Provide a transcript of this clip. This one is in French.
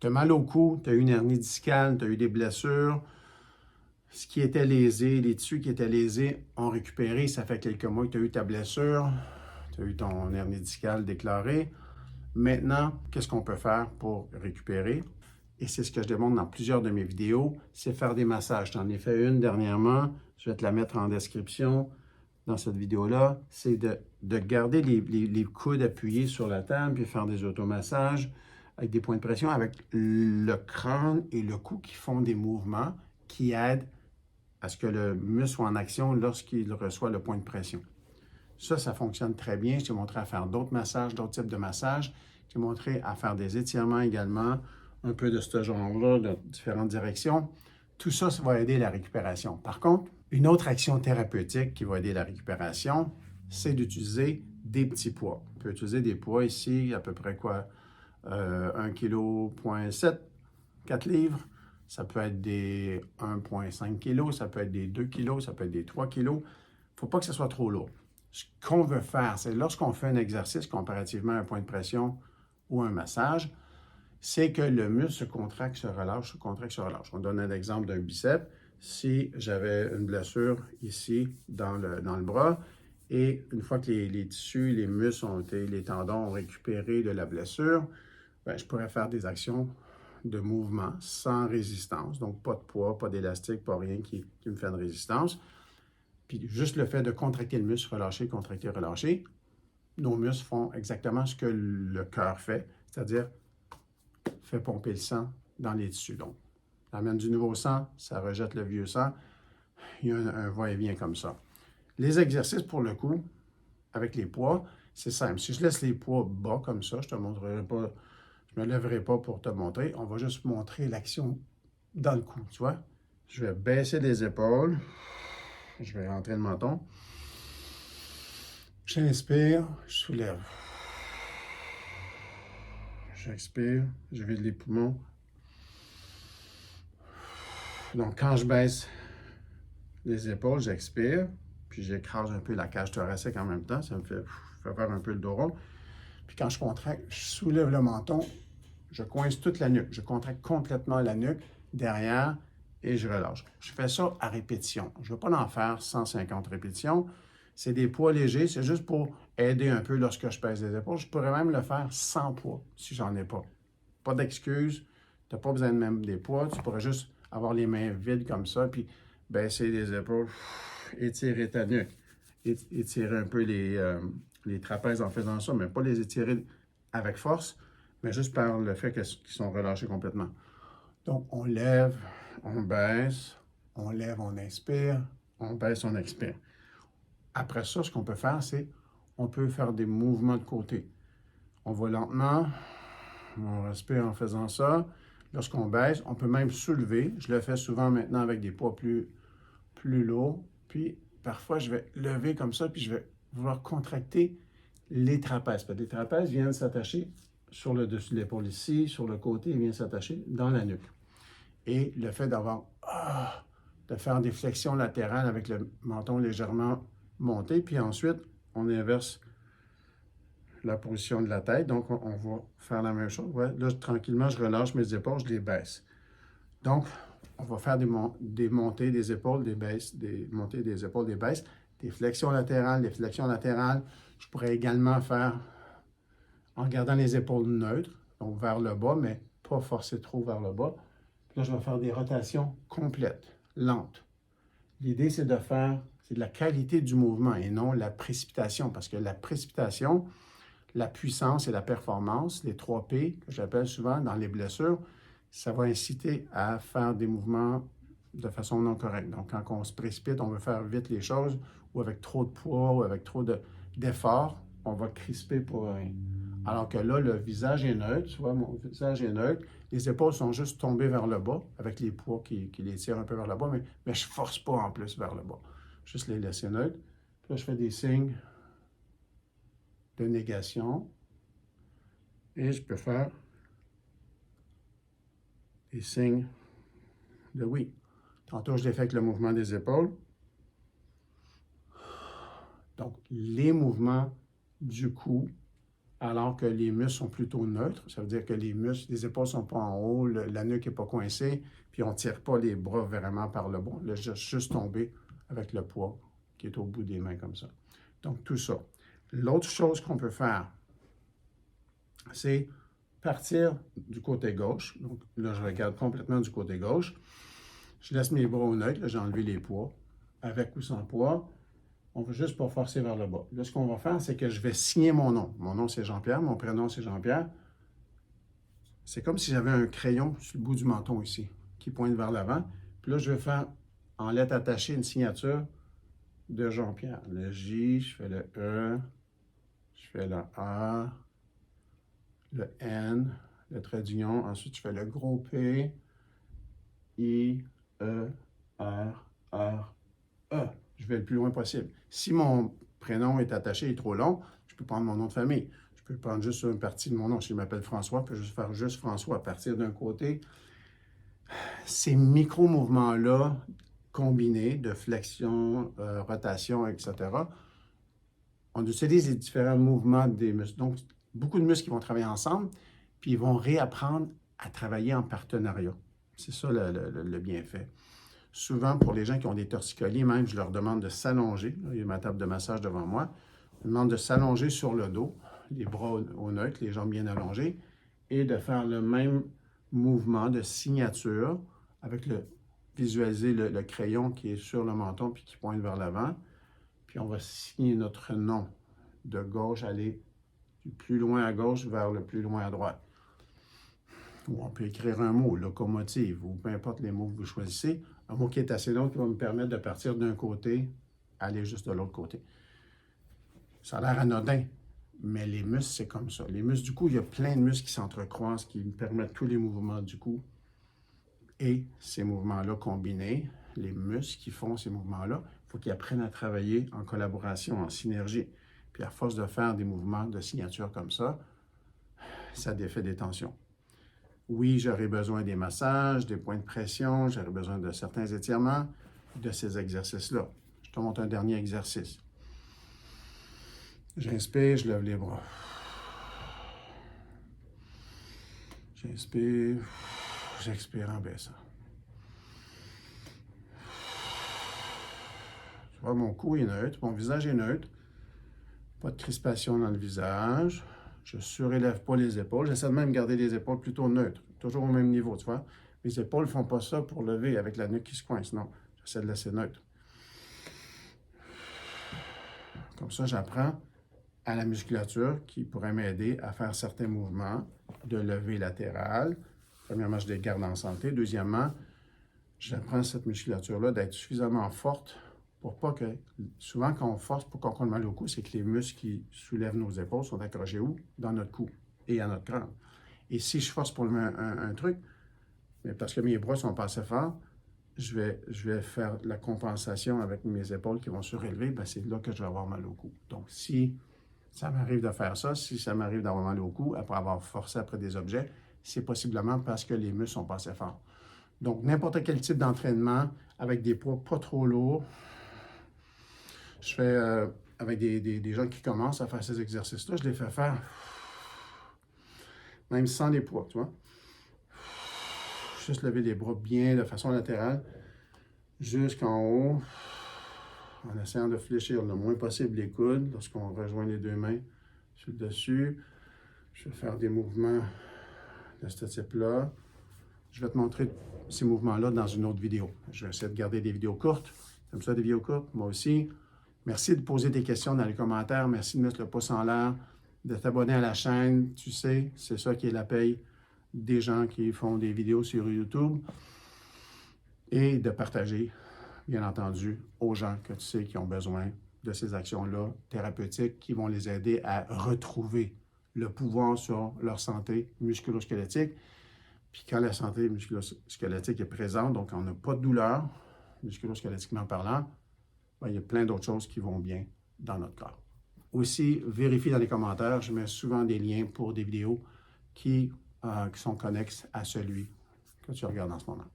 Tu as mal au cou, tu as eu une hernie discale, tu as eu des blessures. Ce qui était lésé, les tissus qui étaient lésés ont récupéré. Ça fait quelques mois que tu as eu ta blessure, tu as eu ton hernie discale déclarée. Maintenant, qu'est-ce qu'on peut faire pour récupérer? Et c'est ce que je démontre dans plusieurs de mes vidéos, c'est faire des massages. J'en ai fait une dernièrement, je vais te la mettre en description dans cette vidéo-là. C'est de garder les coudes appuyés sur la table puis faire des automassages avec des points de pression, avec le crâne et le cou qui font des mouvements qui aident à ce que le muscle soit en action lorsqu'il reçoit le point de pression. Ça fonctionne très bien. Je t'ai montré à faire d'autres massages, d'autres types de massages. Je t'ai montré à faire des étirements également, un peu de ce genre-là, de différentes directions. Tout ça, ça va aider la récupération. Par contre, une autre action thérapeutique qui va aider la récupération, c'est d'utiliser des petits poids. On peut utiliser des poids ici, à peu près quoi? 1,7 kg, 4 livres. Ça peut être des 1,5 kg, ça peut être des 2 kg, ça peut être des 3 kg. Il ne faut pas que ce soit trop lourd. Ce qu'on veut faire, c'est lorsqu'on fait un exercice comparativement à un point de pression ou un massage, c'est que le muscle se contracte, se relâche, se contracte, se relâche. On donne un exemple d'un biceps. Si j'avais une blessure ici dans le bras, et une fois que les tissus, les muscles les tendons ont récupéré de la blessure, bien, je pourrais faire des actions de mouvement sans résistance. Donc, pas de poids, pas d'élastique, pas rien qui me fait de résistance. Puis juste le fait de contracter le muscle, relâcher, contracter, relâcher, nos muscles font exactement ce que le cœur fait, c'est-à-dire fait pomper le sang dans les tissus. Donc, ça amène du nouveau sang, ça rejette le vieux sang. Il y a un va-et-vient comme ça. Les exercices, pour le coup, avec les poids, c'est simple. Si je laisse les poids bas comme ça, je ne te montrerai pas, je ne me lèverai pas pour te montrer. On va juste montrer l'action dans le cou, tu vois. Je vais baisser les épaules. Je vais rentrer le menton. J'inspire, je soulève. J'expire, je vide les poumons. Donc, quand je baisse les épaules, j'expire, puis j'écrase un peu la cage thoracique en même temps. Ça me fait faire un peu le dos rond. Puis quand je contracte, je soulève le menton, je coince toute la nuque. Je contracte complètement la nuque derrière et je relâche. Je fais ça à répétition. Je ne veux pas en faire 150 répétitions. C'est des poids légers, c'est juste pour aider un peu lorsque je pèse les épaules. Je pourrais même le faire sans poids si j'en ai pas. Pas d'excuse, tu n'as pas besoin de même des poids. Tu pourrais juste avoir les mains vides comme ça, puis baisser les épaules, étirer ta nuque, étirer un peu les trapèzes en faisant ça, mais pas les étirer avec force, mais juste par le fait qu'ils sont relâchés complètement. Donc, on lève, on baisse, on lève, on inspire, on baisse, on expire. Après ça, ce qu'on peut faire, c'est on peut faire des mouvements de côté. On va lentement, on respire en faisant ça. Lorsqu'on baisse, on peut même soulever. Je le fais souvent maintenant avec des poids plus lourds. Puis, parfois, je vais lever comme ça, puis je vais vouloir contracter les trapèzes. Les trapèzes viennent s'attacher sur le dessus de l'épaule ici, sur le côté, ils viennent s'attacher dans la nuque. Et le fait de faire des flexions latérales avec le menton légèrement monté, puis ensuite, on inverse la position de la tête. Donc, on va faire la même chose. Ouais, là, tranquillement, je relâche mes épaules, je les baisse. Donc, on va faire des montées des épaules, des baisses, des montées des épaules, des baisses, des flexions latérales, des flexions latérales. Je pourrais également faire en gardant les épaules neutres, donc vers le bas, mais pas forcer trop vers le bas. Puis là, je vais faire des rotations complètes, lentes. L'idée, c'est de la qualité du mouvement et non la précipitation, parce que la précipitation, la puissance et la performance, les 3 P que j'appelle souvent dans les blessures, ça va inciter à faire des mouvements de façon non correcte. Donc, quand on se précipite, on veut faire vite les choses, ou avec trop de poids, ou avec trop d'efforts, on va crisper pour rien. Alors que là, le visage est neutre, tu vois, mon visage est neutre, les épaules sont juste tombées vers le bas, avec les poids qui les tirent un peu vers le bas, mais je ne force pas en plus vers le bas. Juste les laisser neutres. Puis là, je fais des signes de négation. Et je peux faire des signes de oui. Tantôt, je l'ai fait avec le mouvement des épaules. Donc, les mouvements du cou alors que les muscles sont plutôt neutres. Ça veut dire que les épaules ne sont pas en haut, la nuque n'est pas coincée, puis on ne tire pas les bras vraiment par le bas. Là, juste tomber avec le poids qui est au bout des mains comme ça. Donc, tout ça. L'autre chose qu'on peut faire, c'est partir du côté gauche. Donc, là, je regarde complètement du côté gauche. Je laisse mes bras au neutre. Là, j'ai enlevé les poids. Avec ou sans poids, on veut juste pas forcer vers le bas. Là, ce qu'on va faire, c'est que je vais signer mon nom. Mon nom, c'est Jean-Pierre. Mon prénom, c'est Jean-Pierre. C'est comme si j'avais un crayon sur le bout du menton ici, qui pointe vers l'avant. Puis là, je vais faire, en lettres attachées, une signature de Jean-Pierre. Le J, je fais le E, je fais le A, le N, le trait d'union. Ensuite, je fais le gros P, I, E, R, R, E. Je vais le plus loin possible. Si mon prénom est attaché et trop long, je peux prendre mon nom de famille. Je peux prendre juste une partie de mon nom. Si je m'appelle François, je peux juste faire juste François à partir d'un côté. Ces micro-mouvements-là, combinés de flexion, rotation, etc., on utilise les différents mouvements des muscles. Donc, beaucoup de muscles qui vont travailler ensemble, puis ils vont réapprendre à travailler en partenariat. C'est ça le bienfait. Souvent, pour les gens qui ont des torticolis, même, je leur demande de s'allonger. Il y a ma table de massage devant moi. Je demande de s'allonger sur le dos, les bras au neutre, les jambes bien allongées, et de faire le même mouvement de signature avec visualiser le crayon qui est sur le menton puis qui pointe vers l'avant. Puis on va signer notre nom de gauche, aller du plus loin à gauche vers le plus loin à droite. Ou on peut écrire un mot, locomotive, ou peu importe les mots que vous choisissez. Un mot qui est assez long qui va me permettre de partir d'un côté, aller juste de l'autre côté. Ça a l'air anodin, mais les muscles, c'est comme ça. Les muscles du cou, il y a plein de muscles qui s'entrecroisent, qui me permettent tous les mouvements du cou. Et ces mouvements-là combinés, les muscles qui font ces mouvements-là, il faut qu'ils apprennent à travailler en collaboration, en synergie. Puis à force de faire des mouvements de signature comme ça défait des tensions. Oui, j'aurai besoin des massages, des points de pression, j'aurai besoin de certains étirements, de ces exercices-là. Je te montre un dernier exercice. J'inspire, je lève les bras. J'inspire, j'expire en baissant. Tu vois, mon cou est neutre, mon visage est neutre. Pas de crispation dans le visage. Je ne surélève pas les épaules. J'essaie de même garder les épaules plutôt neutres, toujours au même niveau, tu vois. Mes épaules ne font pas ça pour lever avec la nuque qui se coince, non. J'essaie de laisser neutre. Comme ça, j'apprends à la musculature qui pourrait m'aider à faire certains mouvements de levée latérale. Premièrement, je les garde en santé. Deuxièmement, j'apprends cette musculature-là d'être suffisamment forte pour pas que... Souvent, quand on force pour qu'on ait mal au cou, c'est que les muscles qui soulèvent nos épaules sont accrochés où? Dans notre cou et à notre crâne. Et si je force pour un truc, mais parce que mes bras sont pas assez forts, je vais faire la compensation avec mes épaules qui vont surélever, bien, c'est là que je vais avoir mal au cou. Donc, si ça m'arrive de faire ça, si ça m'arrive d'avoir mal au cou après avoir forcé après des objets, c'est possiblement parce que les muscles sont pas assez forts. Donc, n'importe quel type d'entraînement avec des poids pas trop lourds. Je fais avec des gens qui commencent à faire ces exercices-là, je les fais faire même sans les poids, tu vois. Juste lever les bras bien de façon latérale jusqu'en haut en essayant de fléchir le moins possible les coudes lorsqu'on rejoint les deux mains sur le dessus. Je vais faire des mouvements de ce type-là. Je vais te montrer ces mouvements-là dans une autre vidéo. Je vais essayer de garder des vidéos courtes. Comme ça, des vidéos courtes, moi aussi. Merci de poser des questions dans les commentaires. Merci de mettre le pouce en l'air, de t'abonner à la chaîne. Tu sais, c'est ça qui est la paye des gens qui font des vidéos sur YouTube. Et de partager, bien entendu, aux gens que tu sais qui ont besoin de ces actions-là thérapeutiques qui vont les aider à retrouver le pouvoir sur leur santé musculo-squelettique. Puis quand la santé musculo-squelettique est présente, donc on n'a pas de douleur, musculo-squelettiquement parlant, bien, il y a plein d'autres choses qui vont bien dans notre corps. Aussi, vérifie dans les commentaires, je mets souvent des liens pour des vidéos qui sont connexes à celui que tu regardes en ce moment.